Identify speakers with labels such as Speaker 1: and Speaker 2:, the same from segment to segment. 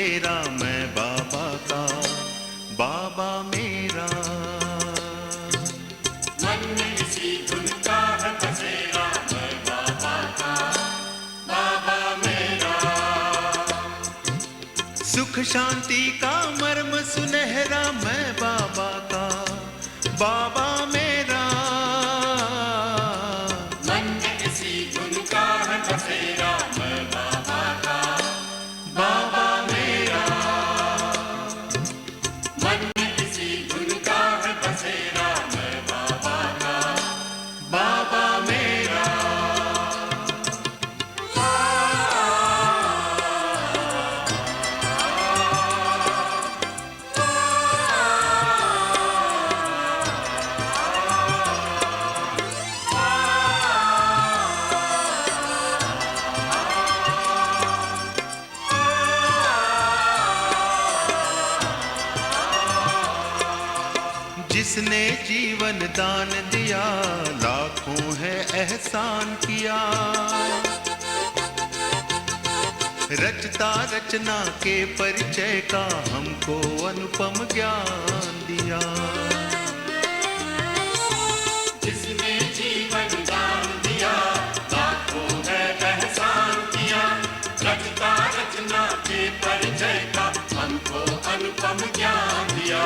Speaker 1: बसेरा मैं बाबा का, बाबा मेरा।
Speaker 2: मन में इसी धुन का है बसेरा मैं बाबा का, बाबा मेरा।
Speaker 1: सुख शांति का मर्म सुनहरा मैं बाबा का, बाबा मेरा।
Speaker 2: मन में इसी धुन का है बसेरा मैं बाबा का, बाबा मेरा। मन में इसी धुन का है बसेरा मैं बाबा का, बाबा मेरा।
Speaker 1: जिसने जीवन दान दिया, लाखों है एहसान किया। रचता रचना के परिचय का हमको अनुपम ज्ञान दिया।
Speaker 2: जिसने जीवन दान दिया, लाखों है एहसान किया। रचता रचना के परिचय का हमको अनुपम ज्ञान दिया।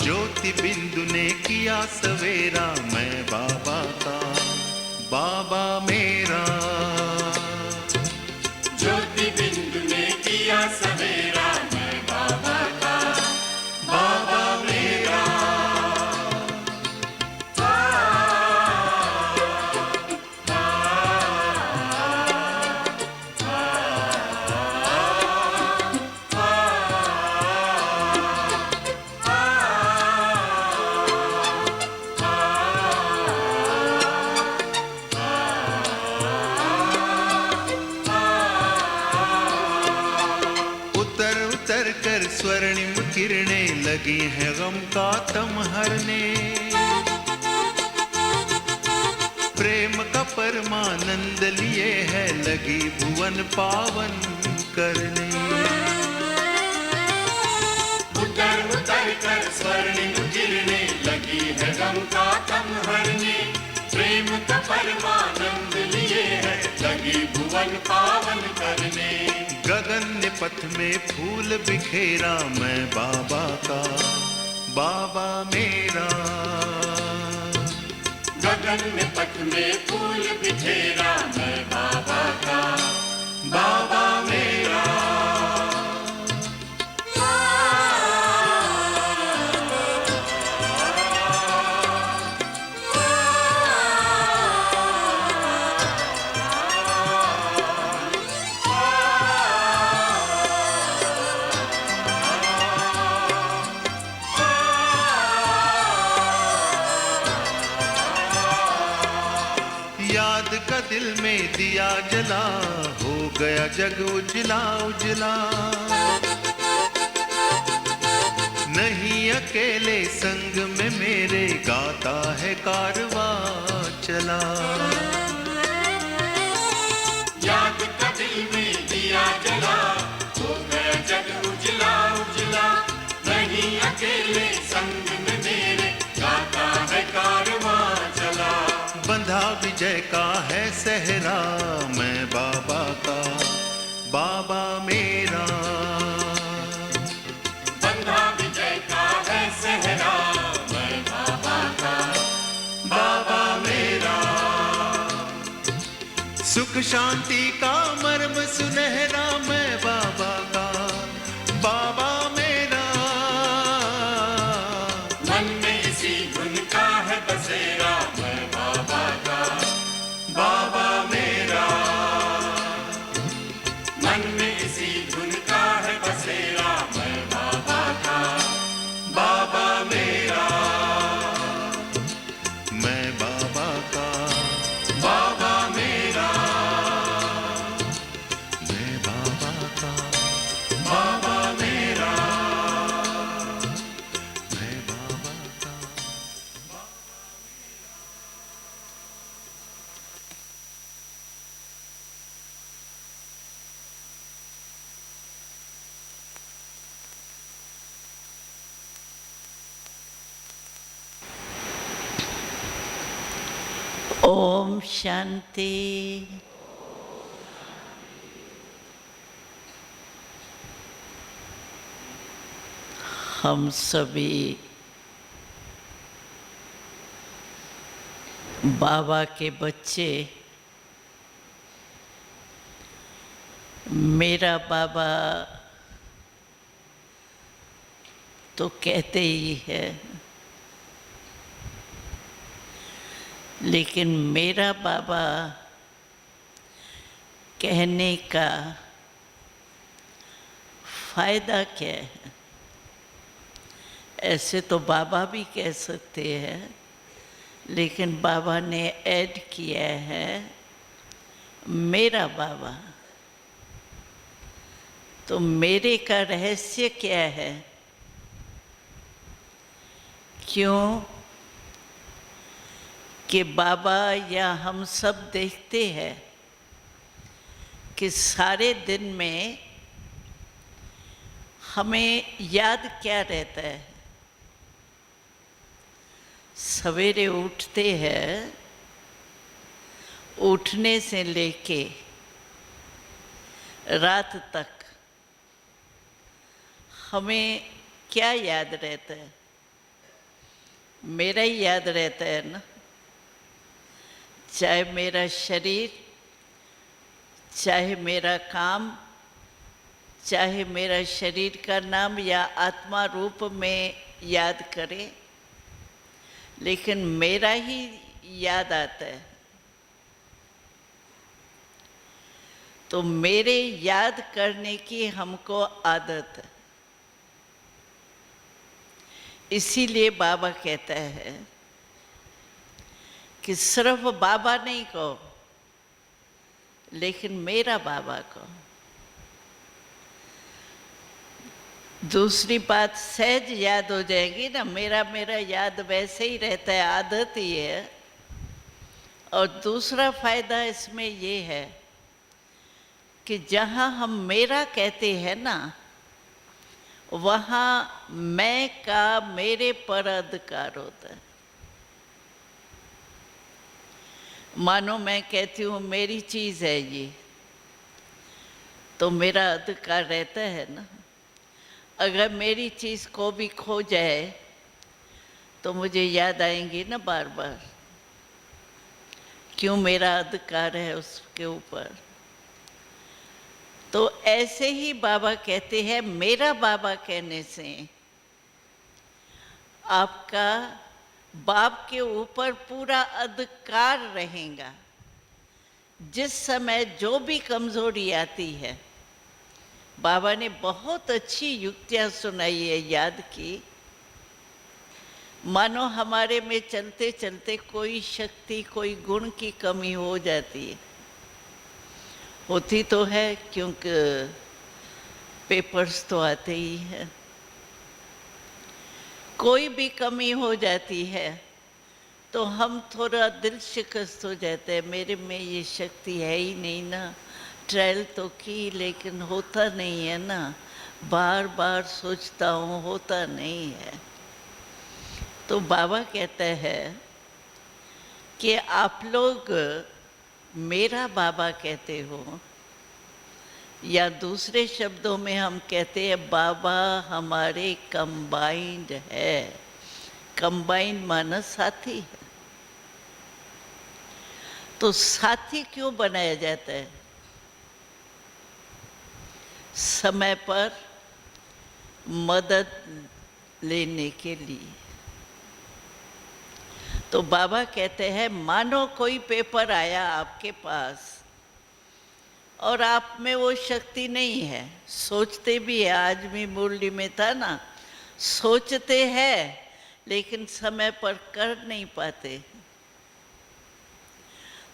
Speaker 1: ज्योति बिंदु ने किया सवेरा मैं बाबा का, बाबा मेरा।
Speaker 2: ज्योति बिंदु ने किया सवेरा मैं बाबा का, बाबा मेरा।
Speaker 1: उतर कर स्वर्णिम किरणें लगी है गम का तम हरने। प्रेम का परमानंद लिए है लगी भुवन पावन करने।
Speaker 2: उतर उतर कर स्वर्णिम किरणें लगी है गम का तम हरने। प्रेम का परमानंद लिए है लगी भुवन पावन करने।
Speaker 1: गगन ने पथ में फूल बिखेरा मैं बाबा का, बाबा मेरा।
Speaker 2: गगन में पथ में फूल बिखेरा मैं बाबा का, बाबा मेरा।
Speaker 1: याद का दिल में दिया जला, हो गया जग उजला उजला। नहीं अकेले संग में मेरे गाता है कारवां चला।
Speaker 2: याद का दिल में दिया जला, हो गया जग उजला उजला। नहीं अकेले संग में मेरे गाता है कारवां चला।
Speaker 1: बंधा विजय का है सहरा मैं बाबा का, बाबा मेरा।
Speaker 2: बंधा विजय का है सहरा मैं बाबा का, बाबा मेरा।
Speaker 1: सुख शांति का मर्म सुनहरा मैं बाबा का, बाबा मेरा।
Speaker 2: मन में इसी धुन का है बसेरा मैं बाबा का, बाबा मेरा। मन में इसी धुन का है बसेरा मैं बाबा का, बाबा मेरा।
Speaker 1: मैं बाबा का,
Speaker 2: बाबा मेरा।
Speaker 1: मैं बाबा का।
Speaker 3: ओम शांति। हम सभी बाबा के बच्चे, मेरा बाबा तो कहते ही है, लेकिन मेरा बाबा कहने का फायदा क्या है? ऐसे तो बाबा भी कह सकते हैं, लेकिन बाबा ने ऐड किया है मेरा बाबा। तो मेरे का रहस्य क्या है? क्यों कि बाबा या हम सब देखते हैं कि सारे दिन में हमें याद क्या रहता है। सवेरे उठते हैं, उठने से लेके रात तक हमें क्या याद रहता है? मेरा ही याद रहता है ना। चाहे मेरा शरीर, चाहे मेरा काम, चाहे मेरा शरीर का नाम या आत्मा रूप में याद करें, लेकिन मेरा ही याद आता है। तो मेरे याद करने की हमको आदत है। इसीलिए बाबा कहता है कि सिर्फ बाबा नहीं कहो, लेकिन मेरा बाबा कहो। दूसरी बात सहज याद हो जाएगी ना, मेरा मेरा याद वैसे ही रहता है, आदत ही है। और दूसरा फायदा इसमें ये है कि जहाँ हम मेरा कहते हैं ना, वहाँ मैं का मेरे पर अधिकार होता है। मानो मैं कहती हूँ मेरी चीज़ है ये, तो मेरा अधिकार रहता है ना। अगर मेरी चीज़ को भी खो जाए तो मुझे याद आएंगी ना बार बार, क्यों मेरा अधिकार है उसके ऊपर। तो ऐसे ही बाबा कहते हैं, मेरा बाबा कहने से आपका बाप के ऊपर पूरा अधिकार रहेगा। जिस समय जो भी कमजोरी आती है, बाबा ने बहुत अच्छी युक्तियां सुनाई है, याद की। मानो हमारे में चलते चलते कोई शक्ति, कोई गुण की कमी हो जाती है। होती तो है, क्योंकि पेपर्स तो आते ही हैं। कोई भी कमी हो जाती है तो हम थोड़ा दिल शिकस्त हो जाते हैं, मेरे में ये शक्ति है ही नहीं ना। ट्रायल तो की लेकिन होता नहीं है ना, बार बार सोचता हूँ होता नहीं है। तो बाबा कहता है कि आप लोग मेरा बाबा कहते हो, या दूसरे शब्दों में हम कहते हैं बाबा हमारे कंबाइंड है। कंबाइंड माना साथी है। तो साथी क्यों बनाया जाता है? समय पर मदद लेने के लिए। तो बाबा कहते हैं, मानो कोई पेपर आया आपके पास और आप में वो शक्ति नहीं है। सोचते भी है, आज भी मुरली में था ना, सोचते हैं लेकिन समय पर कर नहीं पाते।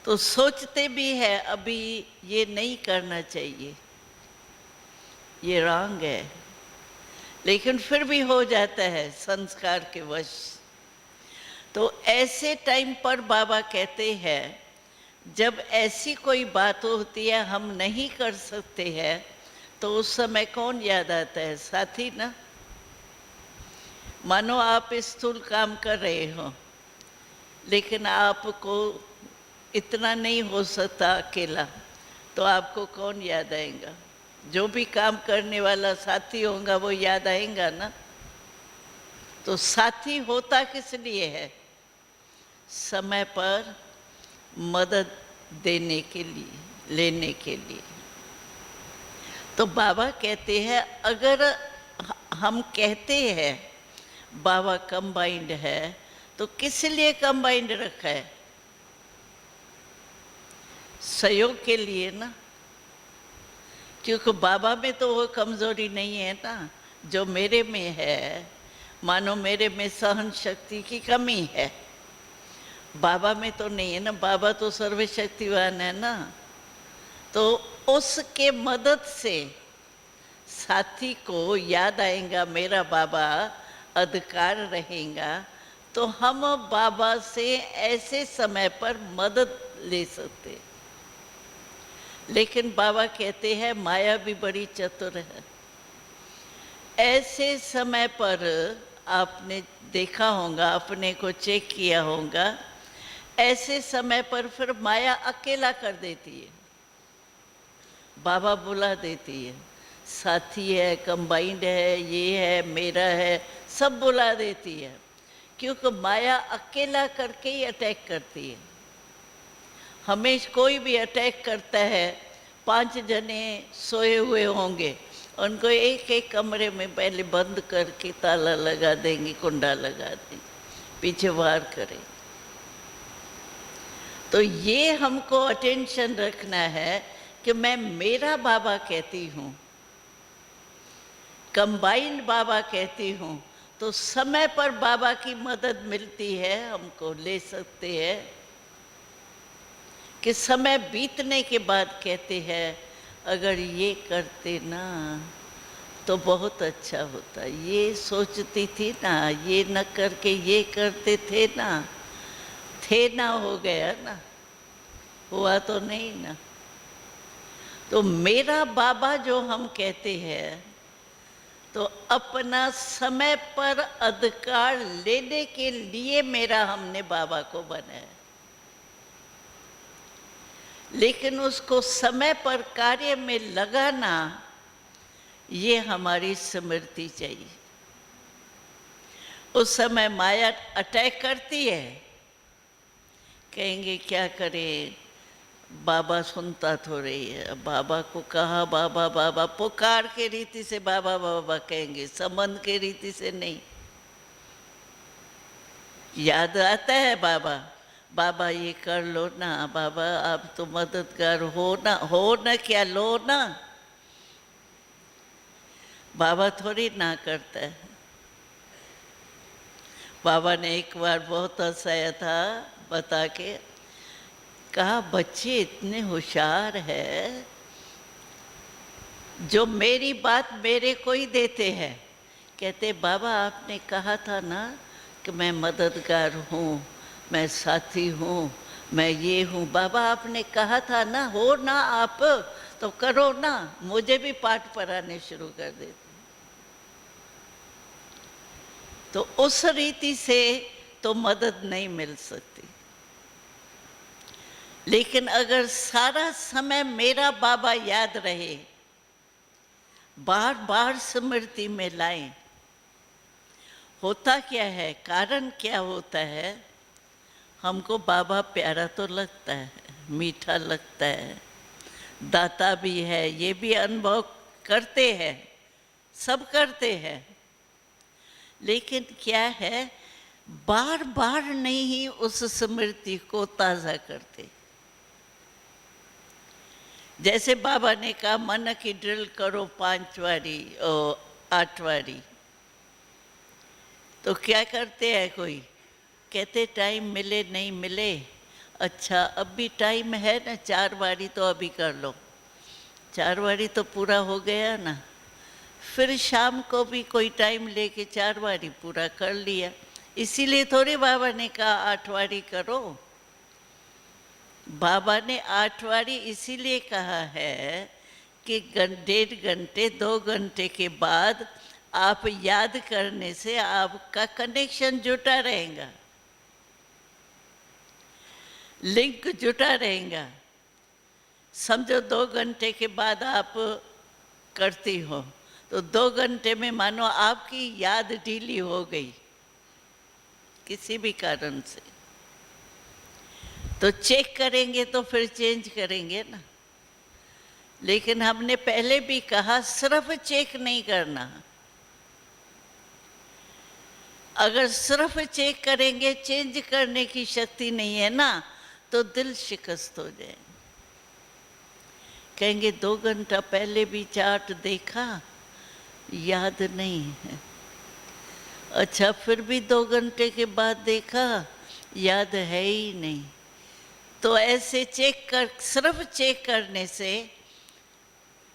Speaker 3: तो सोचते भी है अभी ये नहीं करना चाहिए, ये रॉन्ग है, लेकिन फिर भी हो जाता है संस्कार के वश। तो ऐसे टाइम पर बाबा कहते हैं, जब ऐसी कोई बात होती है हम नहीं कर सकते हैं, तो उस समय कौन याद आता है? साथी ना। मानो आप स्थूल काम कर रहे हो, लेकिन आपको इतना नहीं हो सकता अकेला, तो आपको कौन याद आएगा? जो भी काम करने वाला साथी होगा वो याद आएगा ना। तो साथी होता किस लिए है? समय पर मदद देने के लिए, लेने के लिए। तो बाबा कहते हैं, अगर हम कहते हैं बाबा कंबाइंड है, तो किस लिए कंबाइंड रखा है? सहयोग के लिए ना। क्योंकि बाबा में तो वो कमजोरी नहीं है ना जो मेरे में है। मानो मेरे में सहन शक्ति की कमी है, बाबा में तो नहीं है ना। बाबा तो सर्वशक्तिवान है ना। तो उसके मदद से साथी को याद आएगा मेरा बाबा, अधिकार रहेगा, तो हम बाबा से ऐसे समय पर मदद ले सकते। लेकिन बाबा कहते हैं माया भी बड़ी चतुर है। ऐसे समय पर आपने देखा होगा, अपने को चेक किया होगा, ऐसे समय पर फिर माया अकेला कर देती है। बाबा बुला देती है, साथी है, कंबाइंड है, ये है, मेरा है, सब बुला देती है। क्योंकि माया अकेला करके ही अटैक करती है। हमेशा कोई भी अटैक करता है, 5 जने सोए हुए होंगे, उनको एक एक कमरे में पहले बंद करके ताला लगा देंगे, कुंडा लगा देंगे, पीछे वार करें। तो ये हमको अटेंशन रखना है कि मैं मेरा बाबा कहती हूँ, कंबाइंड बाबा कहती हूँ, तो समय पर बाबा की मदद मिलती है, हमको ले सकते हैं। कि समय बीतने के बाद कहते हैं अगर ये करते ना तो बहुत अच्छा होता। ये सोचती थी ना, ये न करके ये करते थे ना हो गया ना, हुआ तो नहीं ना। तो मेरा बाबा जो हम कहते हैं, तो अपना समय पर अधिकार लेने के लिए मेरा हमने बाबा को बनाया। लेकिन उसको समय पर कार्य में लगाना, ये हमारी स्मृति चाहिए। उस समय माया अटैक करती है, कहेंगे क्या करें, बाबा सुनता थोड़ी है। बाबा को कहा बाबा बाबा, पुकार के रीति से बाबा बाबा कहेंगे, संबंध के रीति से नहीं। याद आता है बाबा, बाबा ये कर लो ना, बाबा आप तो मददगार हो ना क्या, लो ना। बाबा थोड़ी ना करता है। बाबा ने एक बार बहुत हंसाया था, बता के कहा बच्चे इतने होशियार है जो मेरी बात मेरे को ही देते हैं। कहते बाबा आपने कहा था ना कि मैं मददगार हूँ, मैं साथी हूँ, मैं ये हूँ। बाबा आपने कहा था ना, हो ना आप तो करो ना। मुझे भी पाठ पढ़ाने शुरू कर देते। तो उस रीति से तो मदद नहीं मिल सकती। लेकिन अगर सारा समय मेरा बाबा याद रहे, बार बार स्मृति में लाएं, होता क्या है, कारण क्या होता है, हमको बाबा प्यारा तो लगता है, मीठा लगता है, दाता भी है, ये भी अनुभव करते हैं, सब करते हैं। लेकिन क्या है, बार बार नहीं ही उस स्मृति को ताज़ा करते। जैसे बाबा ने कहा मन की ड्रिल करो 5 बारी और 8 बारी, तो क्या करते हैं, कोई कहते टाइम मिले नहीं मिले, अच्छा अब भी टाइम है ना, 4 बारी तो अभी कर लो। 4 बारी तो पूरा हो गया ना, फिर शाम को भी कोई टाइम लेके 4 बारी पूरा कर लिया। इसीलिए थोड़ी बाबा ने कहा 8 बारी करो। बाबा ने 8 बारी इसीलिए कहा है कि 1.5 घंटे 2 घंटे के बाद आप याद करने से आपका कनेक्शन जुटा रहेगा। लिंक जुटा रहेगा। समझो 2 घंटे के बाद आप करती हो तो 2 घंटे में मानो आपकी याद ढीली हो गई किसी भी कारण से, तो चेक करेंगे तो फिर चेंज करेंगे ना। लेकिन हमने पहले भी कहा सिर्फ चेक नहीं करना। अगर सिर्फ चेक करेंगे, चेंज करने की शक्ति नहीं है ना, तो दिल शिकस्त हो जाए। कहेंगे 2 घंटा पहले भी चार्ट देखा, याद नहीं है। अच्छा, फिर भी 2 घंटे के बाद देखा, याद है ही नहीं। तो ऐसे सिर्फ चेक करने से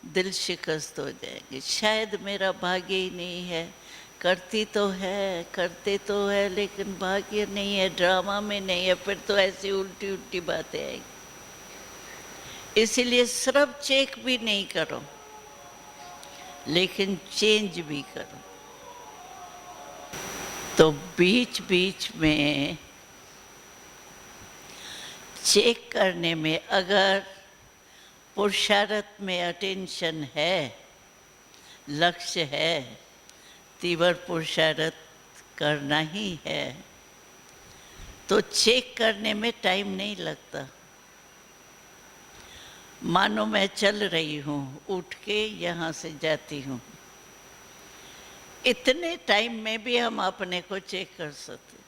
Speaker 3: दिल शिकस्त हो जाएंगे। शायद मेरा भाग्य ही नहीं है, करती तो है, करते तो है, लेकिन भाग्य नहीं है, ड्रामा में नहीं है, फिर तो ऐसी उल्टी उल्टी बातें आएंगी। इसीलिए सिर्फ चेक भी नहीं करो, लेकिन चेंज भी करो। तो बीच बीच में चेक करने में अगर पुरुषार्थ में अटेंशन है, लक्ष्य है, तीव्र पुरुषार्थ करना ही है, तो चेक करने में टाइम नहीं लगता। मानो मैं चल रही हूँ, उठ के यहाँ से जाती हूँ, इतने टाइम में भी हम अपने को चेक कर सकते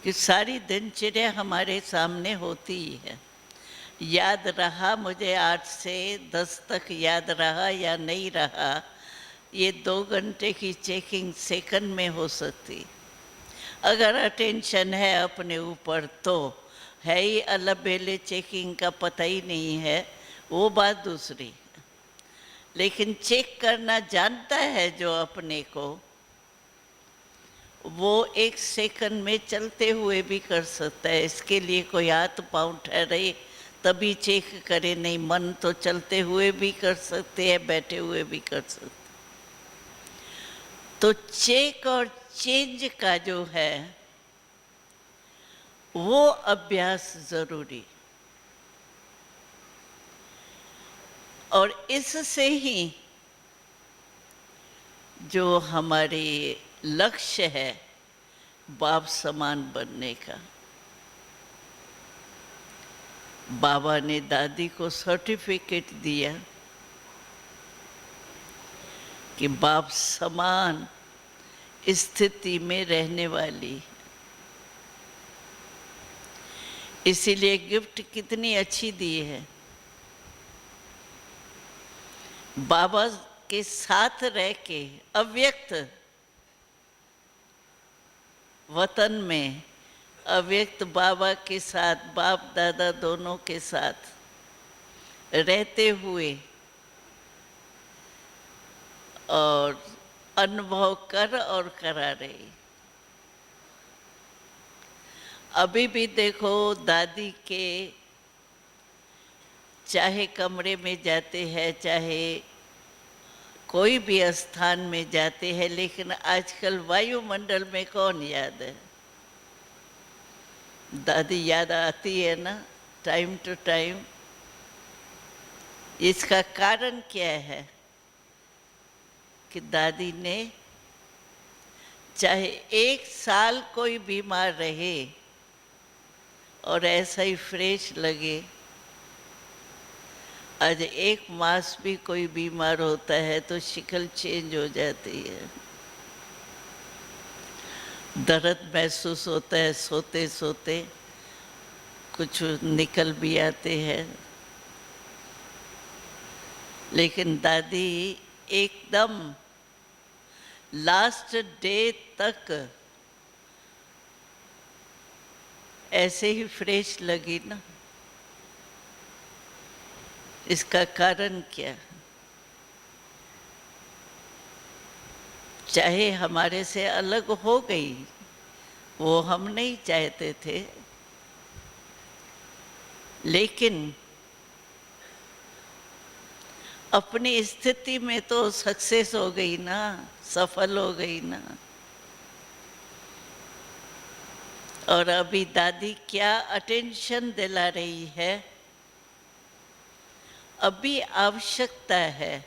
Speaker 3: कि सारी दिनचर्या हमारे सामने होती ही है। याद रहा मुझे 8 से 10 तक याद रहा या नहीं रहा, ये 2 घंटे की चेकिंग सेकंड में हो सकती। अगर अटेंशन है अपने ऊपर तो है ही, अलबेले चेकिंग का पता ही नहीं है, वो बात दूसरी। लेकिन चेक करना जानता है जो अपने को, वो 1 सेकंड में चलते हुए भी कर सकता है। इसके लिए कोई हाथ पाँव ठहरे तभी चेक करे, नहीं, मन तो चलते हुए भी कर सकते हैं, बैठे हुए भी कर सकते। तो चेक और चेंज का जो है वो अभ्यास जरूरी, और इससे ही जो हमारे लक्ष्य है बाप समान बनने का। बाबा ने दादी को सर्टिफिकेट दिया कि बाप समान स्थिति में रहने वाली। इसीलिए गिफ्ट कितनी अच्छी दी है। बाबा के साथ रह के अव्यक्त वतन में, अव्यक्त बाबा के साथ, बाप दादा दोनों के साथ रहते हुए और अनुभव कर और करा रही। अभी भी देखो दादी के, चाहे कमरे में जाते हैं, चाहे कोई भी स्थान में जाते हैं, लेकिन आजकल वायुमंडल में कौन याद है? दादी याद आती है ना, टाइम टू टाइम। इसका कारण क्या है कि दादी ने चाहे 1 साल कोई बीमार रहे और ऐसा ही फ्रेश लगे, आज 1 मास भी कोई बीमार होता है तो शक्ल चेंज हो जाती है, दर्द महसूस होता है, सोते सोते कुछ निकल भी आते हैं। लेकिन दादी एकदम लास्ट डे तक ऐसे ही फ्रेश लगी ना। इसका कारण क्या? चाहे हमारे से अलग हो गई, वो हम नहीं चाहते थे, लेकिन अपनी स्थिति में तो सक्सेस हो गई ना, सफल हो गई ना। और अभी दादी क्या अटेंशन दिला रही है। अभी आवश्यकता है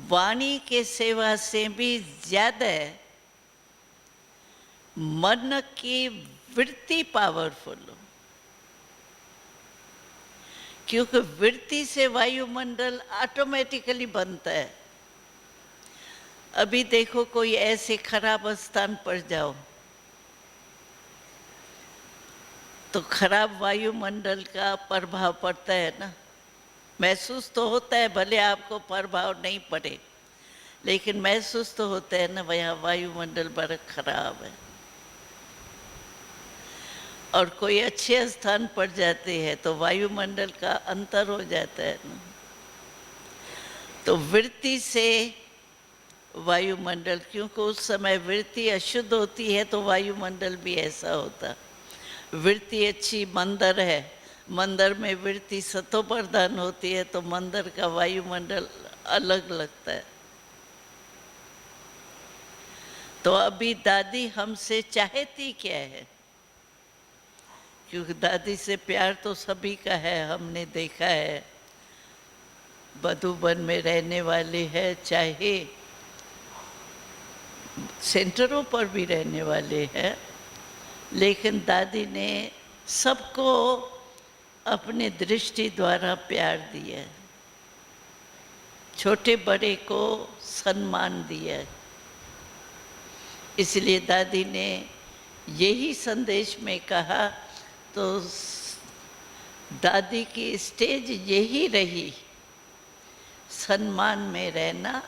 Speaker 3: वाणी के सेवा से भी ज्यादा मन की वृत्ति पावरफुल हो, क्योंकि वृत्ति से वायुमंडल ऑटोमेटिकली बनता है। अभी देखो कोई ऐसे खराब स्थान पर जाओ तो खराब वायुमंडल का प्रभाव पड़ता है ना, महसूस तो होता है, भले आपको प्रभाव नहीं पड़े लेकिन महसूस तो होता है ना, वहाँ वायुमंडल बड़ा खराब है। और कोई अच्छे स्थान पर जाते हैं तो वायुमंडल का अंतर हो जाता है ना। तो वृत्ति से वायुमंडल, क्योंकि उस समय वृत्ति अशुद्ध होती है तो वायुमंडल भी ऐसा होता। वृत्ति अच्छी मंदिर है, मंदिर में वृत्ति सतो प्रधान होती है तो मंदिर का वायुमंडल अलग लगता है। तो अभी दादी हमसे चाहती क्या है, क्योंकि दादी से प्यार तो सभी का है, हमने देखा है। मधुबन में रहने वाले हैं, चाहे सेंटरों पर भी रहने वाले हैं, लेकिन दादी ने सबको अपने दृष्टि द्वारा प्यार दिया, छोटे बड़े को सम्मान दिया। इसलिए दादी ने यही संदेश में कहा, तो दादी की स्टेज यही रही, सम्मान में रहना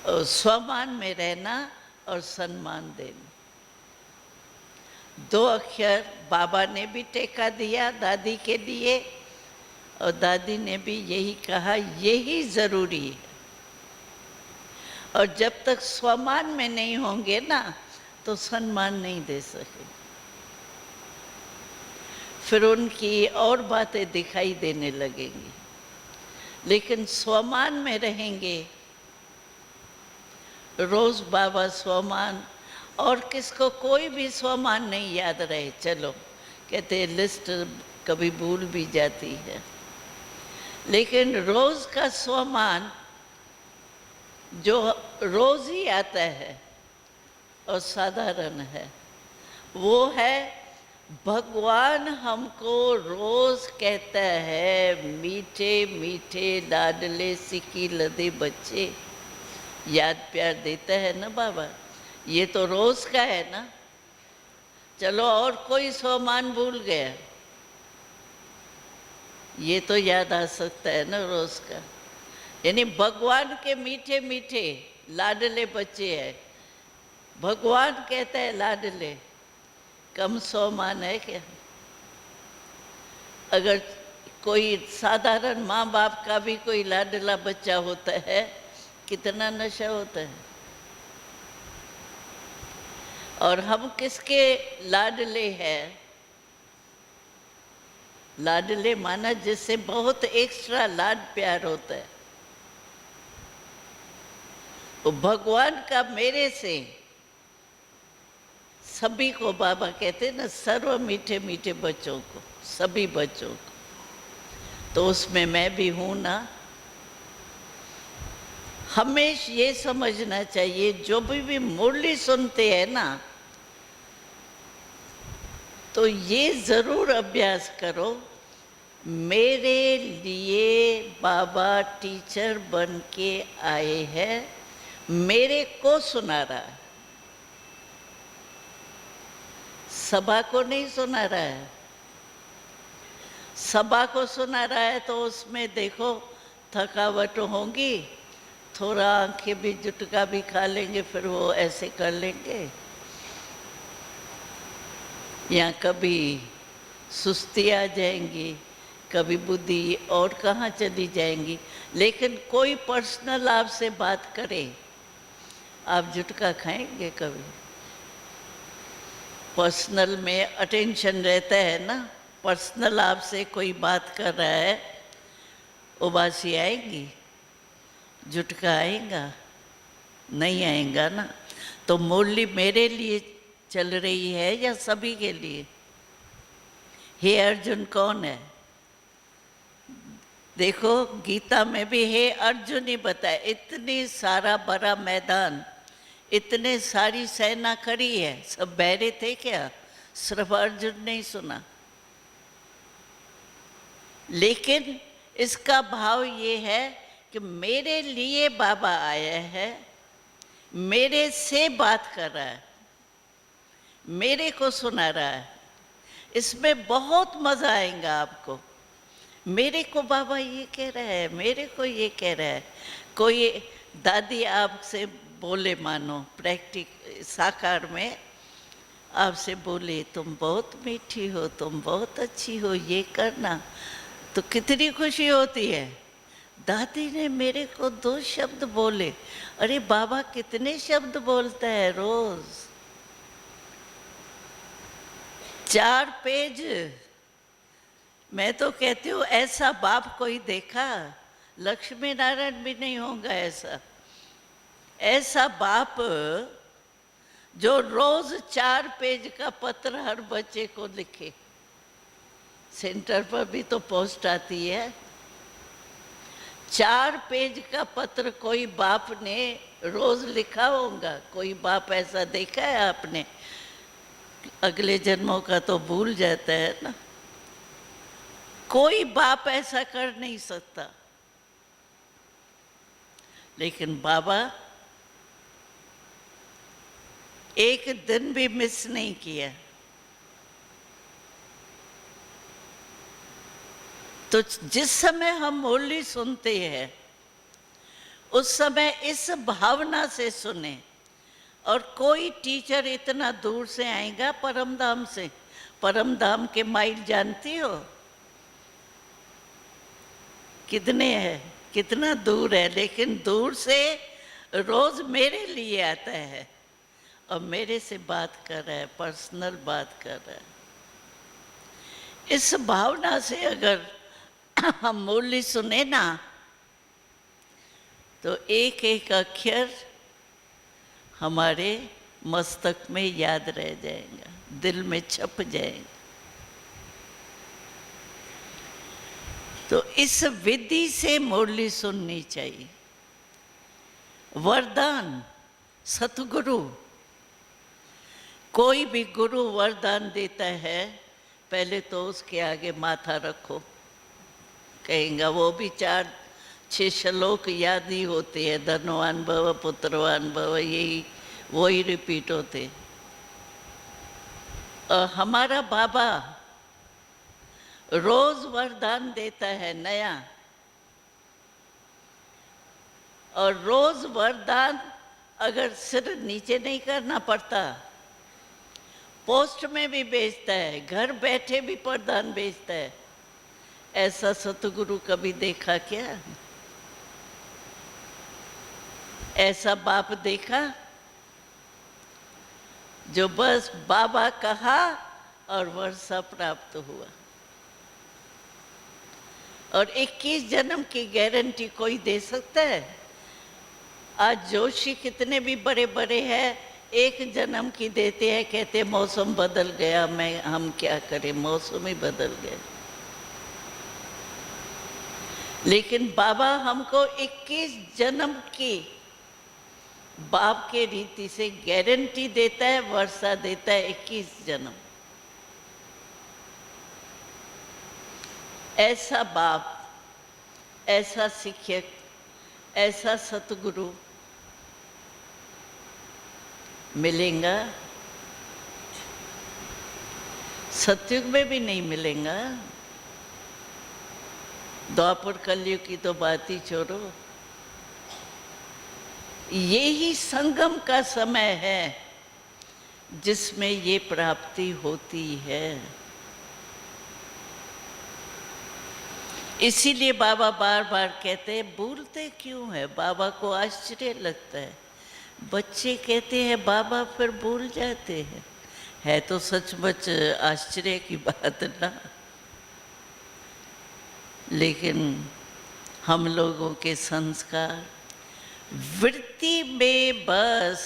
Speaker 3: और स्वमान में रहना और सम्मान देना। दो अक्षर बाबा ने भी टेका दिया दादी के लिए और दादी ने भी यही कहा, यही जरूरी है। और जब तक स्वमान में नहीं होंगे ना तो सम्मान नहीं दे सके, फिर उनकी और बातें दिखाई देने लगेंगी। लेकिन स्वमान में रहेंगे, रोज बाबा स्वमान, और किसको कोई भी स्वमान नहीं याद रहे, चलो कहते लिस्ट कभी भूल भी जाती है, लेकिन रोज का स्वमान जो रोज ही आता है और साधारण है, वो है भगवान हमको रोज कहता है, मीठे मीठे लाडले सिकी लदे बच्चे, याद प्यार देता है ना बाबा, ये तो रोज का है ना। चलो और कोई स्वमान भूल गया, ये तो याद आ सकता है ना रोज का। यानी भगवान के मीठे मीठे लाडले बच्चे हैं, भगवान कहता है लाडले, कम स्वमान है क्या? अगर कोई साधारण माँ बाप का भी कोई लाडला बच्चा होता है, कितना नशा होता है। और हम किसके लाडले हैं? लाडले माना जिससे बहुत एक्स्ट्रा लाड प्यार होता है। वो भगवान का मेरे से सभी को बाबा कहते हैं ना, सर्व मीठे मीठे बच्चों को, सभी बच्चों को, तो उसमें मैं भी हूं ना। हमेशा ये समझना चाहिए, जो भी मुरली सुनते हैं ना, तो ये जरूर अभ्यास करो, मेरे लिए बाबा टीचर बन के आए हैं, मेरे को सुना रहा है, सभा को नहीं सुना रहा है। सभा को सुना रहा है तो उसमें देखो थकावट होगी, थोड़ा आंखें भी जुटका भी खा लेंगे, फिर वो ऐसे कर लेंगे, या कभी सुस्ती आ जाएंगी, कभी बुद्धि और कहाँ चली जाएंगी। लेकिन कोई पर्सनल आपसे बात करे, आप जुटका खाएंगे कभी? पर्सनल में अटेंशन रहता है ना, पर्सनल आपसे कोई बात कर रहा है, उबासी आएगी, जुटका आएगा? नहीं आएगा ना। तो मुरली मेरे लिए चल रही है या सभी के लिए? हे अर्जुन कौन है? देखो गीता में भी हे अर्जुन ही बताया। इतनी सारा बड़ा मैदान, इतने सारी सेना खड़ी है, सब बहरे थे क्या? सिर्फ अर्जुन ने ही सुना। लेकिन इसका भाव ये है कि मेरे लिए बाबा आया है, मेरे से बात कर रहा है, मेरे को सुना रहा है। इसमें बहुत मजा आएगा आपको। मेरे को बाबा ये कह रहा है, मेरे को ये कह रहा है। कोई दादी आपसे बोले, मानो प्रैक्टिक साकार में आपसे बोले तुम बहुत मीठी हो, तुम बहुत अच्छी हो, ये करना, तो कितनी खुशी होती है। दादी ने मेरे को 2 शब्द बोले। अरे बाबा कितने शब्द बोलता है रोज, 4 पेज। मैं तो कहती हूँ ऐसा बाप कोई देखा? लक्ष्मी नारायण भी नहीं होगा ऐसा। ऐसा बाप जो रोज 4 पेज का पत्र हर बच्चे को लिखे। सेंटर पर भी तो पोस्ट आती है। 4 पेज का पत्र कोई बाप ने रोज लिखा होगा? कोई बाप ऐसा देखा है आपने? अगले जन्मों का तो भूल जाता है ना। कोई बाप ऐसा कर नहीं सकता। लेकिन बाबा एक दिन भी मिस नहीं किया। तो जिस समय हम मुरली सुनते हैं उस समय इस भावना से सुने। और कोई टीचर इतना दूर से आएगा परमधाम से। परमधाम के माइल जानती हो कितने हैं, कितना दूर है? लेकिन दूर से रोज मेरे लिए आता है और मेरे से बात कर रहा है, पर्सनल बात कर रहा है। इस भावना से अगर हम मुरली सुने ना तो एक एक अक्षर हमारे मस्तक में याद रह जाएगा, दिल में छप जाएगा। तो इस विधि से मुरली सुननी चाहिए। वरदान सतगुरु, कोई भी गुरु वरदान देता है पहले तो उसके आगे माथा रखो, कहेंगे। वो भी 4-6 श्लोक याद ही होते हैं। धनवान भव, पुत्रवान भव, यही वही रिपीट होते। हमारा बाबा रोज वरदान देता है नया। और रोज वरदान अगर सिर नीचे नहीं करना पड़ता, पोस्ट में भी भेजता है, घर बैठे भी वरदान भेजता है। ऐसा सतगुरु कभी देखा क्या? ऐसा बाप देखा जो बस बाबा कहा और वर्षा प्राप्त हुआ। और 21 जन्म की गारंटी कोई दे सकता है? आज जोशी कितने भी बड़े बड़े हैं, 1 जन्म की देते हैं, कहते मौसम बदल गया, हम क्या करें, मौसम ही बदल गया। लेकिन बाबा हमको 21 जन्म की बाप के रीति से गारंटी देता है, वर्षा देता है 21 जन्म। ऐसा बाप, ऐसा शिक्षक, ऐसा सतगुरु मिलेगा सतयुग में भी नहीं मिलेगा। द्वापर कलयुग की तो बात ही छोड़ो। यही संगम का समय है जिसमें ये प्राप्ति होती है। इसीलिए बाबा बार बार कहते हैं, भूलते क्यों है? बाबा को आश्चर्य लगता है। बच्चे कहते हैं बाबा, फिर भूल जाते हैं। है तो सचमुच आश्चर्य की बात ना। लेकिन हम लोगों के संस्कार वृत्ति में बस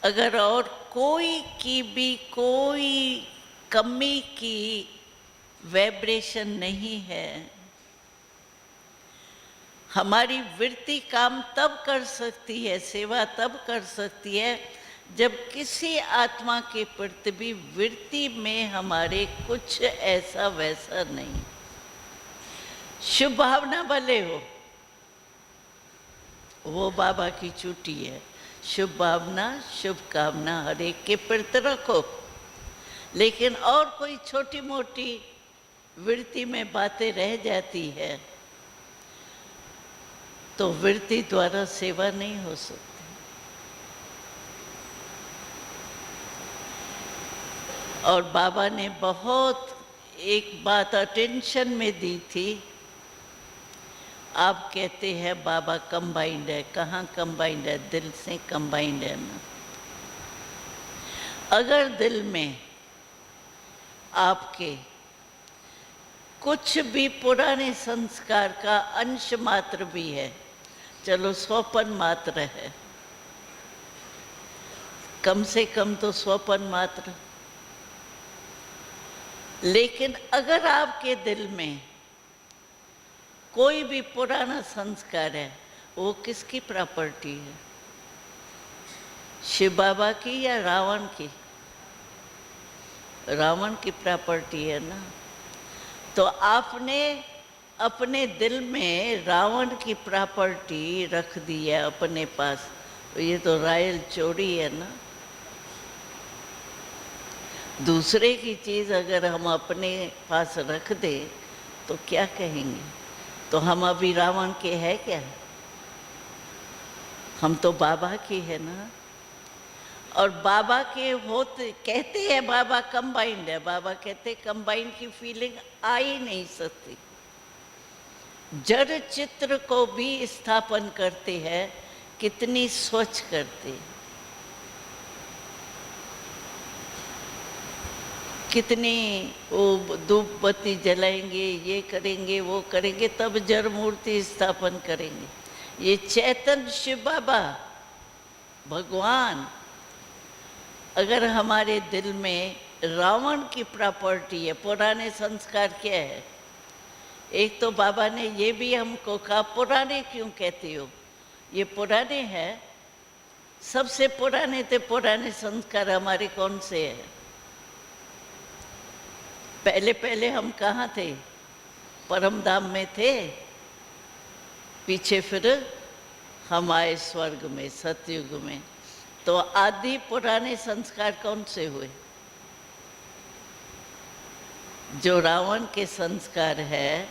Speaker 3: अगर और कोई की भी कोई कमी की वाइब्रेशन नहीं है, हमारी वृत्ति काम तब कर सकती है, सेवा तब कर सकती है जब किसी आत्मा के प्रति भी वृत्ति में हमारे कुछ ऐसा वैसा नहीं, शुभ भावना भले हो, वो बाबा की चूटी है। शुभ भावना, शुभ कामना हर एक के प्रति रखो, लेकिन और कोई छोटी मोटी वृत्ति में बातें रह जाती है तो वृत्ति द्वारा सेवा नहीं हो सकती। और बाबा ने बहुत एक बात अटेंशन में दी थी। आप कहते हैं बाबा कंबाइंड है, कहाँ कंबाइंड है? दिल से कंबाइंड है ना। अगर दिल में आपके कुछ भी पुराने संस्कार का अंश मात्र भी है, चलो 100% मात्र है, कम से कम तो 100% मात्र, लेकिन अगर आपके दिल में कोई भी पुराना संस्कार है, वो किसकी प्रॉपर्टी है? शिव बाबा की या रावण की? रावण की प्रॉपर्टी है ना। तो आपने अपने दिल में रावण की प्रॉपर्टी रख दी है अपने पास, तो ये तो रॉयल चोरी है ना। दूसरे की चीज़ अगर हम अपने पास रख दें तो क्या कहेंगे? तो हम अभी रावण के हैं क्या? हम तो बाबा की है ना। और बाबा के होते कहते हैं बाबा कंबाइंड है, बाबा कहते कंबाइंड की फीलिंग आ ही नहीं सकती। जड़ चित्र को भी स्थापन करते हैं, कितनी स्वच्छ करते हैं, कितनी वो धूप बत्ती जलाएंगे, ये करेंगे वो करेंगे, तब जड़ मूर्ति स्थापन करेंगे। ये चैतन्य शिव बाबा भगवान अगर हमारे दिल में रावण की प्रॉपर्टी है, पुराने संस्कार क्या है? एक तो बाबा ने ये भी हमको कहा, पुराने क्यों कहते हो? ये पुराने हैं, सबसे पुराने थे पुराने संस्कार हमारे कौन से हैं? पहले पहले हम कहाँ थे? परम धाम में थे, पीछे फिर हम आए स्वर्ग में, सतयुग में। तो आदि पुराने संस्कार कौन से हुए? जो रावण के संस्कार है,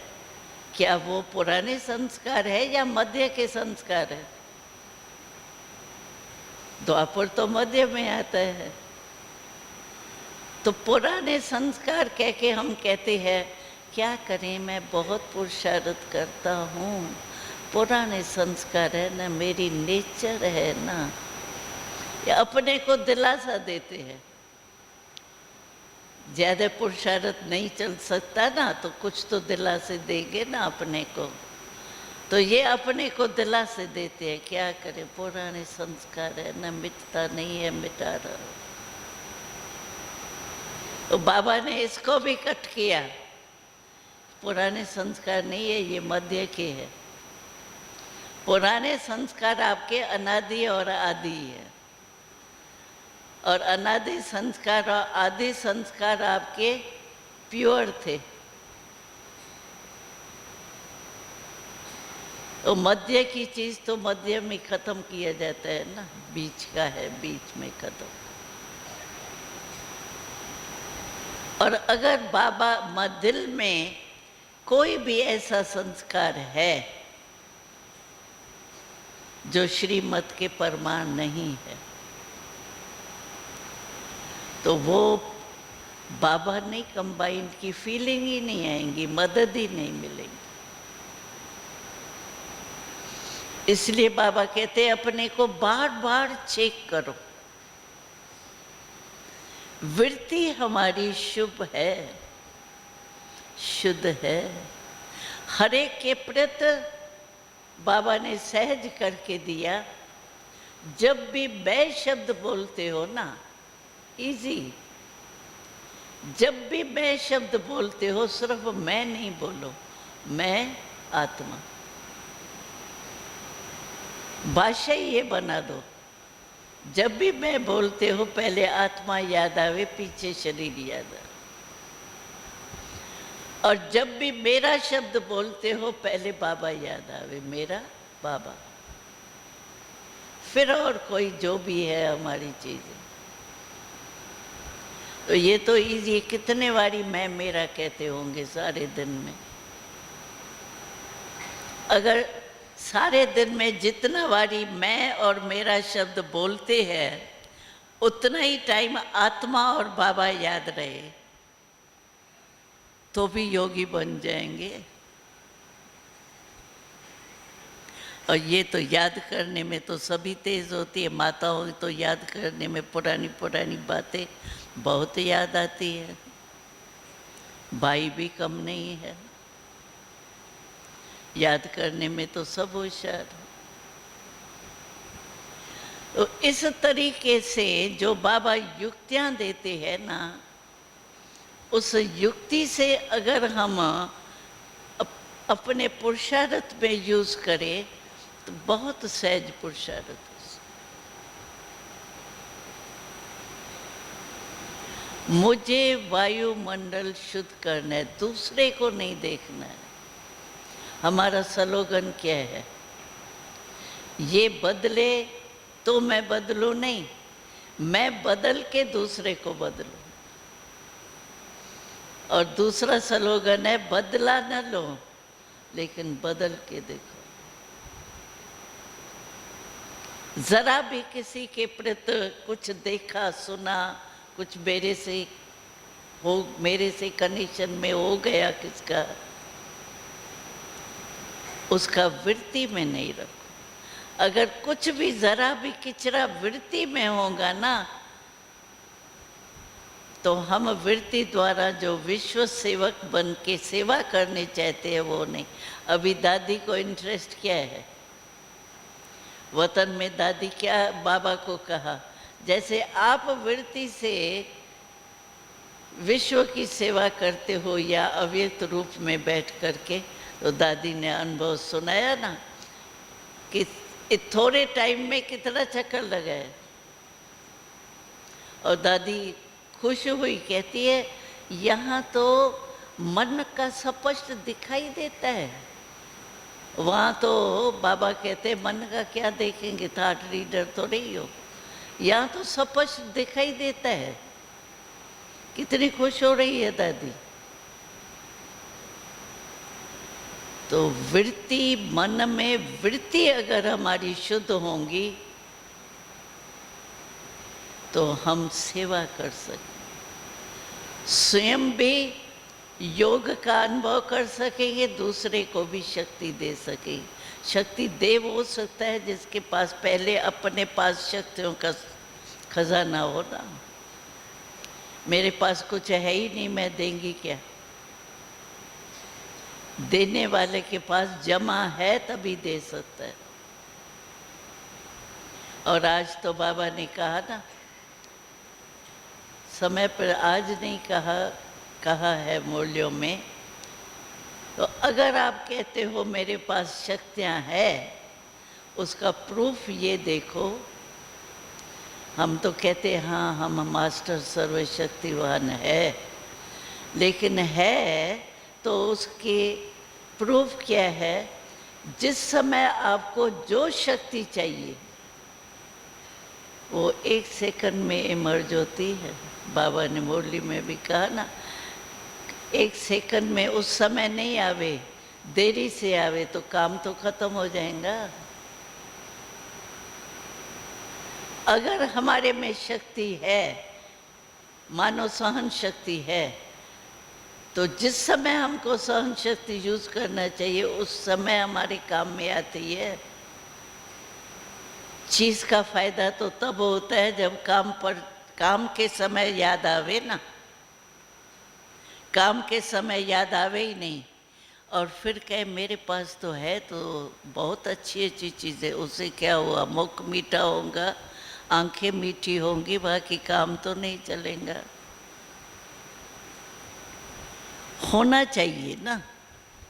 Speaker 3: क्या वो पुराने संस्कार है या मध्य के संस्कार है? द्वापर तो मध्य में आता है। तो पुराने संस्कार कह के हम कहते हैं क्या करें, मैं बहुत पुरुषार्थ करता हूँ, पुराने संस्कार है ना, मेरी नेचर है ना। या अपने को दिलासा देते हैं, ज़्यादा पुरुषार्थ नहीं चल सकता ना, तो कुछ तो दिलासे देंगे ना अपने को। तो ये अपने को दिलासे देते हैं, क्या करें, पुराने संस्कार है ना, मिटता नहीं है, मिटा रहा। तो बाबा ने इसको भी कट किया, पुराने संस्कार नहीं है, ये मध्य के है। पुराने संस्कार आपके अनादि और आदि है, और अनादि संस्कार और आदि संस्कार आपके प्योर थे। तो मध्य की चीज़ तो मध्य में ख़त्म किया जाता है ना, बीच का है, बीच में ख़त्म। और अगर बाबा दिल में कोई भी ऐसा संस्कार है जो श्रीमत के प्रमाण नहीं है, तो वो बाबा नहीं, कंबाइंड की फीलिंग ही नहीं आएंगी, मदद ही नहीं मिलेगी। इसलिए बाबा कहते हैं अपने को बार बार चेक करो। वृत्ति हमारी शुभ है, शुद्ध है, हर एक के प्रति बाबा ने सहज करके दिया। जब भी मैं शब्द बोलते हो ना, इजी, जब भी मैं शब्द बोलते हो सिर्फ मैं नहीं बोलो, मैं आत्मा। भाषा ही ये बना दो, जब भी मैं बोलते हो पहले आत्मा याद आवे, पीछे शरीर याद आवे। और जब भी मेरा शब्द बोलते हो पहले बाबा याद आवे, मेरा बाबा, फिर और कोई जो भी है हमारी चीजें। तो ये तो इजी, कितने बारी मैं मेरा कहते होंगे सारे दिन में? अगर सारे दिन में जितना बारी मैं और मेरा शब्द बोलते हैं उतना ही टाइम आत्मा और बाबा याद रहे तो भी योगी बन जाएंगे। और ये तो याद करने में तो सभी तेज होती है, माताओं तो याद करने में पुरानी पुरानी बातें बहुत याद आती है, भाई भी कम नहीं है, याद करने में तो सब होशियार। तो इस तरीके से जो बाबा युक्तियां देते हैं ना, उस युक्ति से अगर हम अपने पुरुषार्थ में यूज करें तो बहुत सहज पुरुषार्थ। मुझे वायुमंडल शुद्ध करना है, दूसरे को नहीं देखना है। हमारा स्लोगन क्या है? ये बदले तो मैं बदलूं नहीं, मैं बदल के दूसरे को बदलूं। और दूसरा स्लोगन है बदला न लो लेकिन बदल के देखो। जरा भी किसी के प्रति कुछ देखा सुना, कुछ मेरे से कनेक्शन में हो गया किसका, उसका वृत्ति में नहीं रखो। अगर कुछ भी जरा भी किचरा वृत्ति में होगा ना, तो हम वृत्ति द्वारा जो विश्व सेवक बन के सेवा करने चाहते हैं वो नहीं। अभी दादी को इंटरेस्ट क्या है? वतन में दादी क्या बाबा को कहा, जैसे आप वृत्ति से विश्व की सेवा करते हो या अव्यक्त रूप में बैठ करके, तो दादी ने अनुभव सुनाया ना कि थोड़े टाइम में कितना चक्कर लगा है। और दादी खुश हुई, कहती है यहाँ तो मन का स्पष्ट दिखाई देता है, वहाँ तो बाबा कहते मन का क्या देखेंगे, थॉट रीडर तो नहीं हो, यहाँ तो स्पष्ट दिखाई देता है। कितनी खुश हो रही है दादी। तो वृत्ति, मन में वृत्ति अगर हमारी शुद्ध होंगी तो हम सेवा कर सकते, स्वयं भी योग का अनुभव कर सकेंगे, दूसरे को भी शक्ति दे सकेंगे। शक्ति दे वो सकता है जिसके पास पहले अपने पास शक्तियों का खजाना हो ना। मेरे पास कुछ है ही नहीं, मैं देंगी क्या? देने वाले के पास जमा है तभी दे सकता है। और आज तो बाबा ने कहा ना, समय पर आज नहीं कहा है मूल्यों में। तो अगर आप कहते हो मेरे पास शक्तियाँ हैं, उसका प्रूफ ये देखो। हम तो कहते हैं हाँ हम मास्टर सर्वशक्तिवान है, लेकिन है तो उसके प्रूफ क्या है? जिस समय आपको जो शक्ति चाहिए वो 1 सेकंड में इमर्ज होती है। बाबा ने मुरली में भी कहा ना, 1 सेकंड में उस समय नहीं आवे, देरी से आवे तो काम तो खत्म हो जाएगा। अगर हमारे में शक्ति है, मानो सहन शक्ति है, तो जिस समय हमको सहन शक्ति यूज करना चाहिए उस समय हमारे काम में आती है। चीज का फायदा तो तब होता है जब काम के समय याद आवे ना। काम के समय याद आवे ही नहीं। और फिर कहे मेरे पास तो है, तो बहुत अच्छी अच्छी चीज़ें, उससे क्या हुआ? मुख मीठा होगा, आंखें मीठी होंगी, बाकी काम तो नहीं चलेगा। होना चाहिए ना,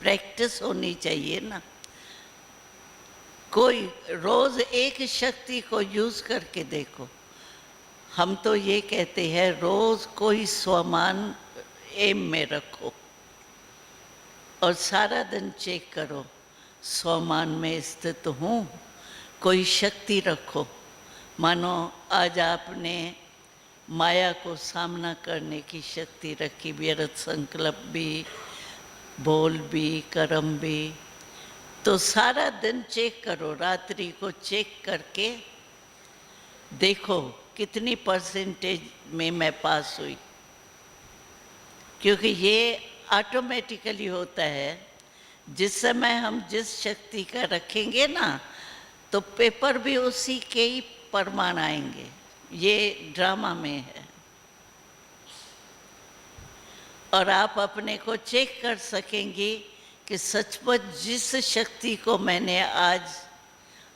Speaker 3: प्रैक्टिस होनी चाहिए ना। कोई रोज एक शक्ति को यूज करके देखो। हम तो ये कहते हैं रोज कोई स्वमान एम में रखो और सारा दिन चेक करो, स्वमान में स्थित हूँ। कोई शक्ति रखो, मानो आज आपने माया को सामना करने की शक्ति रखी, व्यर्थ संकल्प भी, बोल भी, कर्म भी। तो सारा दिन चेक करो, रात्रि को चेक करके देखो कितनी परसेंटेज में मैं पास हुई। क्योंकि ये ऑटोमेटिकली होता है, जिस समय हम जिस शक्ति का रखेंगे ना, तो पेपर भी उसी के ही प्रमाण आएंगे। ये ड्रामा में है। और आप अपने को चेक कर सकेंगी कि सचमुच जिस शक्ति को मैंने आज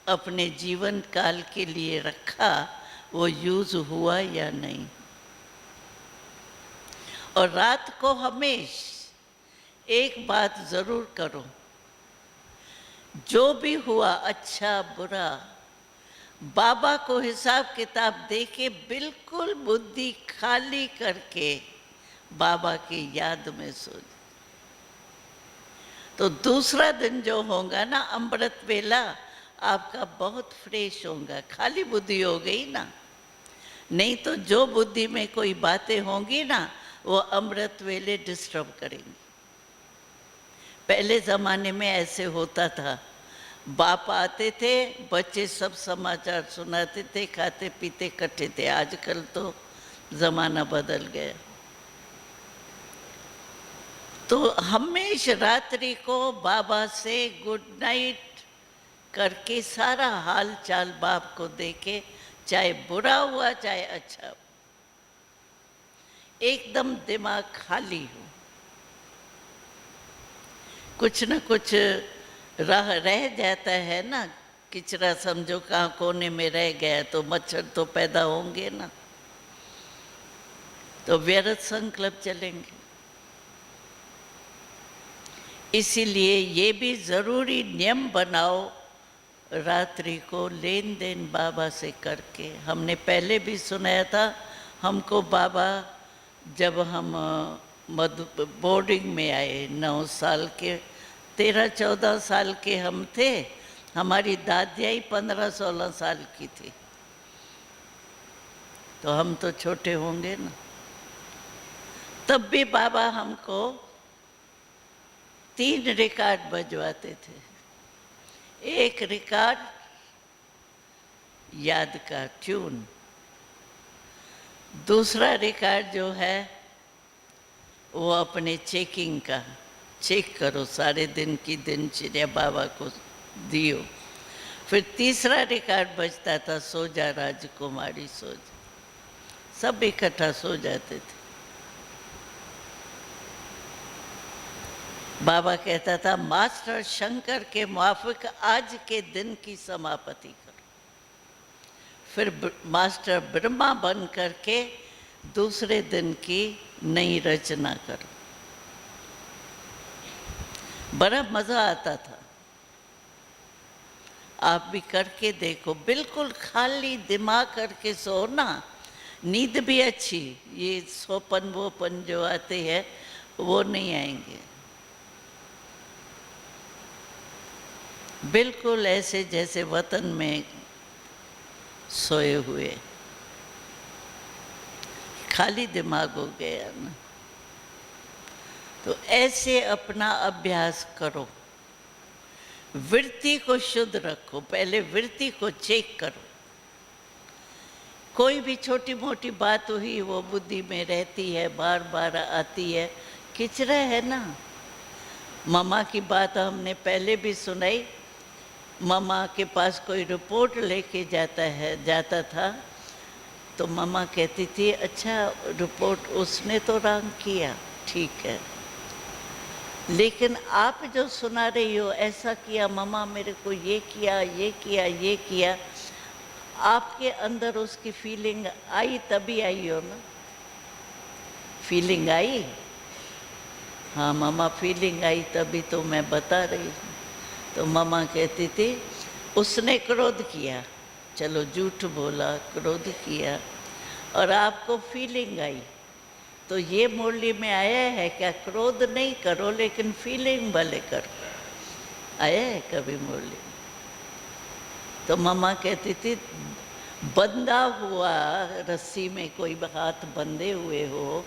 Speaker 3: अपने जीवन काल के लिए रखा, वो यूज हुआ या नहीं। और रात को हमेशा एक बात जरूर करो, जो भी हुआ अच्छा बुरा, बाबा को हिसाब किताब देके बिल्कुल बुद्धि खाली करके बाबा की याद में सो जाओ। तो दूसरा दिन जो होगा ना, अमृत वेला, आपका बहुत फ्रेश होगा। खाली बुद्धि हो गई ना, नहीं तो जो बुद्धि में कोई बातें होंगी ना, वो अमृत वेले डिस्टर्ब करेंगी। पहले ज़माने में ऐसे होता था, बाप आते थे, बच्चे सब समाचार सुनाते थे, खाते पीते इकट्ठे थे। आजकल तो ज़माना बदल गया। तो हमेशा रात्रि को बाबा से गुड नाइट करके सारा हाल चाल बाप को देके, चाहे बुरा हुआ चाहे अच्छा, एकदम दिमाग खाली हो। कुछ न कुछ रह जाता है ना, किचरा समझो कहाँ कोने में रह गया, तो मच्छर तो पैदा होंगे ना, तो व्यर्थ संकल्प चलेंगे। इसीलिए ये भी ज़रूरी नियम बनाओ, रात्रि को लेन देन बाबा से करके। हमने पहले भी सुनाया था, हमको बाबा जब हम बोर्डिंग में आए, 9 साल के, 13-14 साल के हम थे, हमारी दादियाँ ही 15-16 साल की थी, तो हम तो छोटे होंगे ना। तब भी बाबा हमको 3 रिकॉर्ड बजवाते थे। एक रिकॉर्ड याद का ट्यून, दूसरा रिकॉर्ड जो है वो अपने चेकिंग का, चेक करो सारे दिन की दिनचर्या बाबा को दियो। फिर तीसरा रिकॉर्ड बजता था, सो जा राजकुमारी सो जा। सब इकट्ठा सो जाते थे। बाबा कहता था, मास्टर शंकर के माफिक आज के दिन की समाप्ति करो। फिर मास्टर ब्रह्मा बन करके दूसरे दिन की नई रचना करो। बड़ा मज़ा आता था। आप भी करके देखो, बिल्कुल खाली दिमाग करके सोना, नींद भी अच्छी। ये सोपन वोपन जो आते हैं वो नहीं आएंगे। बिल्कुल ऐसे जैसे वतन में सोए हुए, खाली दिमाग हो गया ना। तो ऐसे अपना अभ्यास करो, वृत्ति को शुद्ध रखो। पहले वृत्ति को चेक करो। कोई भी छोटी मोटी बात हुई वो बुद्धि में रहती है, बार बार आती है, किचरा है ना। मामा की बात हमने पहले भी सुनाई। मामा के पास कोई रिपोर्ट लेके जाता था, तो मामा कहती थी, अच्छा रिपोर्ट उसने तो रंग किया, ठीक है, लेकिन आप जो सुना रही हो, ऐसा किया मम्मा, मेरे को ये किया, ये किया, ये किया, आपके अंदर उसकी फीलिंग आई तभी आई हो ना? फीलिंग आई? हाँ मम्मा, फीलिंग आई तभी तो मैं बता रही हूँ। तो मम्मा कहती थी उसने क्रोध किया, चलो झूठ बोला, क्रोध किया, और आपको फीलिंग आई। तो ये मुरली में आया है क्या, क्रोध नहीं करो लेकिन फीलिंग भले करो? आया है कभी मुरली में? तो मम्मा कहती थी बंधा हुआ रस्सी में कोई हाथ बंधे हुए हो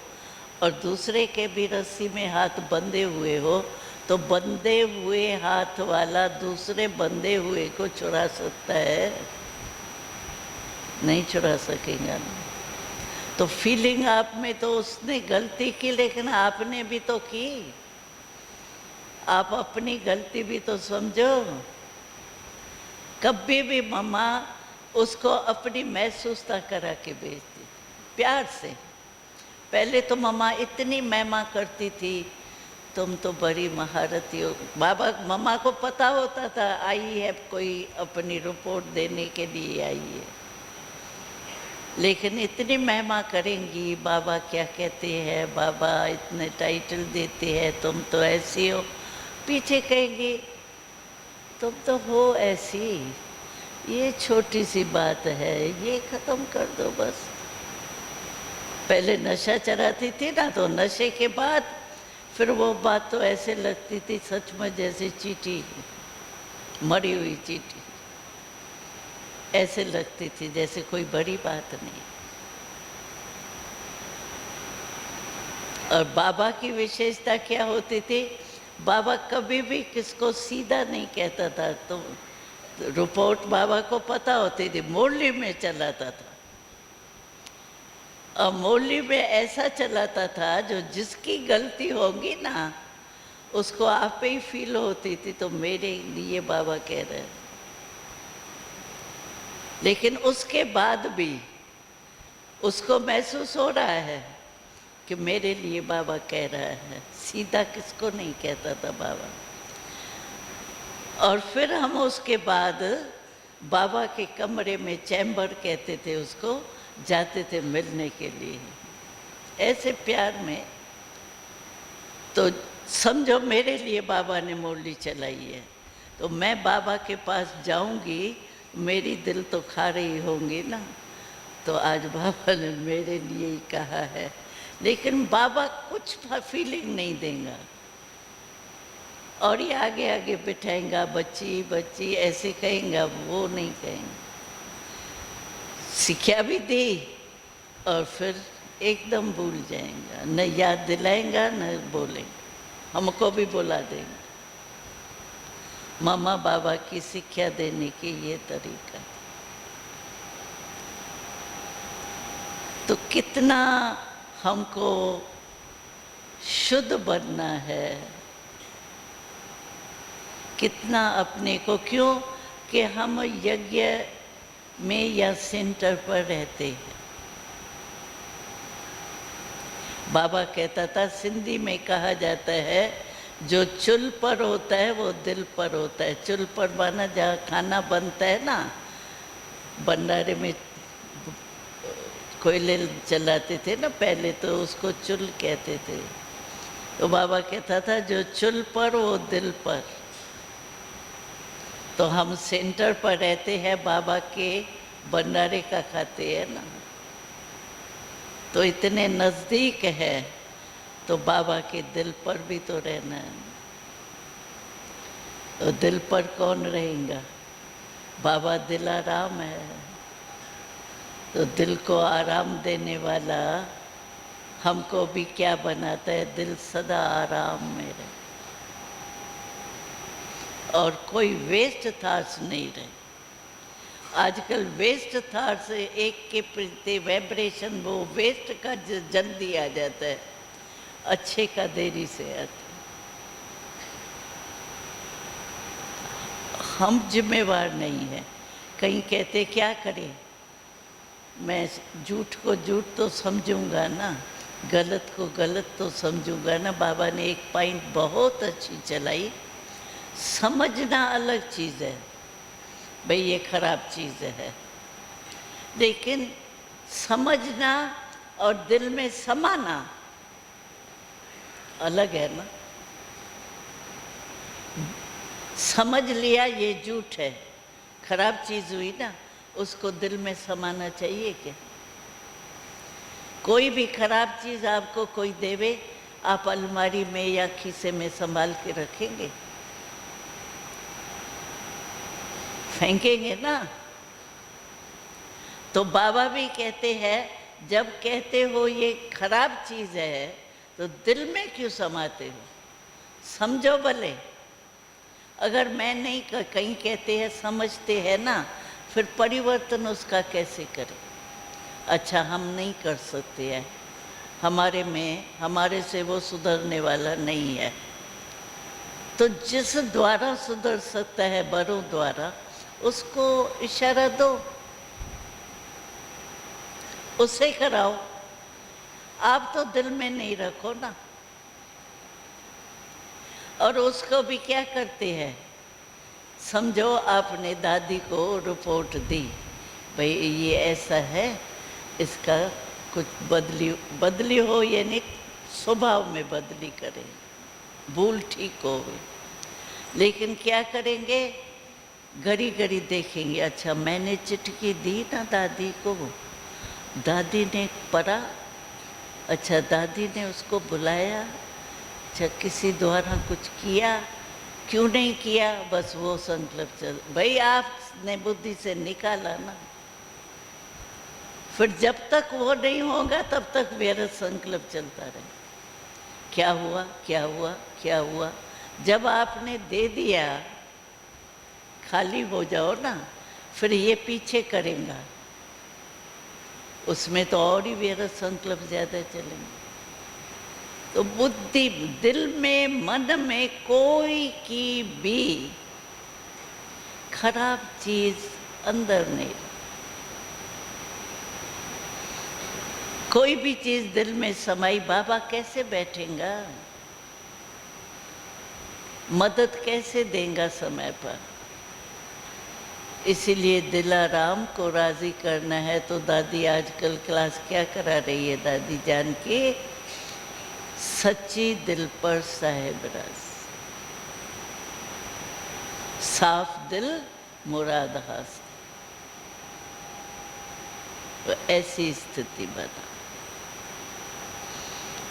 Speaker 3: और दूसरे के भी रस्सी में हाथ बंधे हुए हो, तो बंधे हुए हाथ वाला दूसरे बंधे हुए को छुड़ा सकता है? नहीं छुड़ा सकेगा ना। तो फीलिंग आप में, तो उसने गलती की लेकिन आपने भी तो की। आप अपनी गलती भी तो समझो। कभी भी मम्मा उसको अपनी महसूसता करा के भेजती, प्यार से। पहले तो मम्मा इतनी महिमा करती थी, तुम तो बड़ी महारथी हो। बाबा, मम्मा को पता होता था आई है कोई अपनी रिपोर्ट देने के लिए आई है, लेकिन इतनी महिमा करेंगी, बाबा क्या कहते हैं, बाबा इतने टाइटल देते हैं, तुम तो ऐसी हो। पीछे कहेंगी तुम तो हो ऐसी, ये छोटी सी बात है, ये ख़त्म कर दो बस। पहले नशा चढ़ाती थी ना, तो नशे के बाद फिर वो बात तो ऐसे लगती थी सच में जैसे चींटी, मरी हुई चींटी, ऐसे लगती थी जैसे कोई बड़ी बात नहीं। और बाबा की विशेषता क्या होती थी, बाबा कभी भी किसको सीधा नहीं कहता था। तो रिपोर्ट बाबा को पता होती थी, मुरली में चलाता था। और मुरली में ऐसा चलाता था जो जिसकी गलती होगी ना उसको आप ही फील होती थी, तो मेरे लिए बाबा कह रहे हैं। लेकिन उसके बाद भी उसको महसूस हो रहा है कि मेरे लिए बाबा कह रहा है, सीधा किसको नहीं कहता था बाबा। और फिर हम उसके बाद बाबा के कमरे में, चैम्बर कहते थे उसको, जाते थे मिलने के लिए, ऐसे प्यार में। तो समझो मेरे लिए बाबा ने मुरली चलाई है, तो मैं बाबा के पास जाऊंगी, मेरी दिल तो खा रही होंगी ना। तो आज बाबा ने मेरे लिए ही कहा है, लेकिन बाबा कुछ फीलिंग नहीं देगा, और ये आगे आगे बिठाएंगा, बच्ची बच्ची ऐसे कहेंगा, वो नहीं कहेंगे। शिक्षा भी दी और फिर एकदम भूल जाएंगा, न याद दिलाएंगा न बोलेंगे, हमको भी बुला देंगे। मामा बाबा की शिक्षा देने की ये तरीका। तो कितना हमको शुद्ध बनना है, कितना अपने को, क्यों कि हम यज्ञ में या सेंटर पर रहते हैं। बाबा कहता था, सिंधी में कहा जाता है जो चुल पर होता है वो दिल पर होता है। चुल पर माना जहाँ खाना बनता है ना, भंडारे में कोयले जलाते थे ना पहले, तो उसको चुल कहते थे। तो बाबा कहता था जो चुल पर वो दिल पर। तो हम सेंटर पर रहते हैं, बाबा के भंडारे का खाते हैं ना, तो इतने नज़दीक है, तो बाबा के दिल पर भी तो रहना है। तो दिल पर कौन रहेगा? बाबा दिल आराम है, तो दिल को आराम देने वाला हमको भी क्या बनाता है, दिल सदा आराम में रहे और कोई वेस्ट थॉट्स नहीं रहे। आजकल वेस्ट थॉट्स एक के प्रति वाइब्रेशन, वो वेस्ट का जल्दी आ जाता है, अच्छे का देरी से आता है। हम जिम्मेवार नहीं हैं। कहीं कहते क्या करें, मैं झूठ को झूठ तो समझूंगा ना, गलत को गलत तो समझूंगा ना। बाबा ने एक पॉइंट बहुत अच्छी चलाई, समझना अलग चीज़ है, भाई ये खराब चीज़ है, लेकिन समझना और दिल में समाना अलग है ना। समझ लिया ये झूठ है, खराब चीज़ हुई ना, उसको दिल में समाना चाहिए क्या? कोई भी खराब चीज़ आपको कोई देवे, आप अलमारी में या खीसे में संभाल के रखेंगे? फेंकेंगे ना। तो बाबा भी कहते हैं, जब कहते हो ये खराब चीज़ है तो दिल में क्यों समाते हो? समझो भले। अगर मैं नहीं कहीं कहते हैं समझते हैं ना, फिर परिवर्तन उसका कैसे करें? अच्छा हम नहीं कर सकते हैं, हमारे से वो सुधरने वाला नहीं है, तो जिस द्वारा सुधर सकता है बड़ों द्वारा, उसको इशारा दो, उससे कराओ। आप तो दिल में नहीं रखो ना। और उसको भी क्या करते हैं, समझो आपने दादी को रिपोर्ट दी, भाई ये ऐसा है, इसका कुछ बदली हो, यानी स्वभाव में बदली करें, भूल ठीक हो। लेकिन क्या करेंगे, घड़ी घड़ी देखेंगे, अच्छा मैंने चिट्ठी दी ना दादी को, दादी ने पढ़ा, अच्छा दादी ने उसको बुलाया, अच्छा किसी द्वारा कुछ किया, क्यों नहीं किया, बस वो संकल्प चल। भाई आपने बुद्धि से निकाला ना, फिर जब तक वो नहीं होगा तब तक मेरा संकल्प चलता रहे। क्या हुआ क्या हुआ क्या हुआ, जब आपने दे दिया, खाली हो जाओ ना, फिर ये पीछे करेगा, उसमें तो और ही मेरा संकल्प ज़्यादा चलेंगे। तो बुद्धि, दिल में, मन में कोई की भी खराब चीज अंदर नहीं, कोई भी चीज दिल में समाई, बाबा कैसे बैठेगा, मदद कैसे देगा समय पर? इसीलिए दिलाराम को राजी करना है। तो दादी आजकल क्लास क्या करा रही है दादी जान की, सच्ची दिल पर साहेब राज, साफ दिल मुराद हासिल। तो ऐसी स्थिति बना।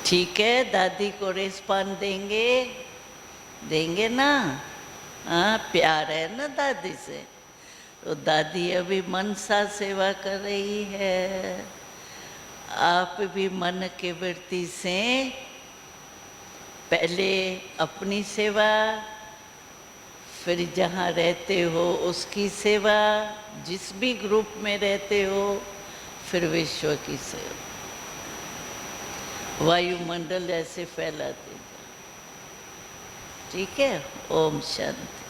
Speaker 3: ठीक है, दादी को रेस्पॉन्ड देंगे ना। हाँ, प्यार है ना दादी से। तो दादी अभी मनसा सेवा कर रही है, आप भी मन के वृत्ति से पहले अपनी सेवा, फिर जहाँ रहते हो उसकी सेवा, जिस भी ग्रुप में रहते हो, फिर विश्व की सेवा, वायुमंडल ऐसे फैलाते जाओ। ठीक है, ओम शांति।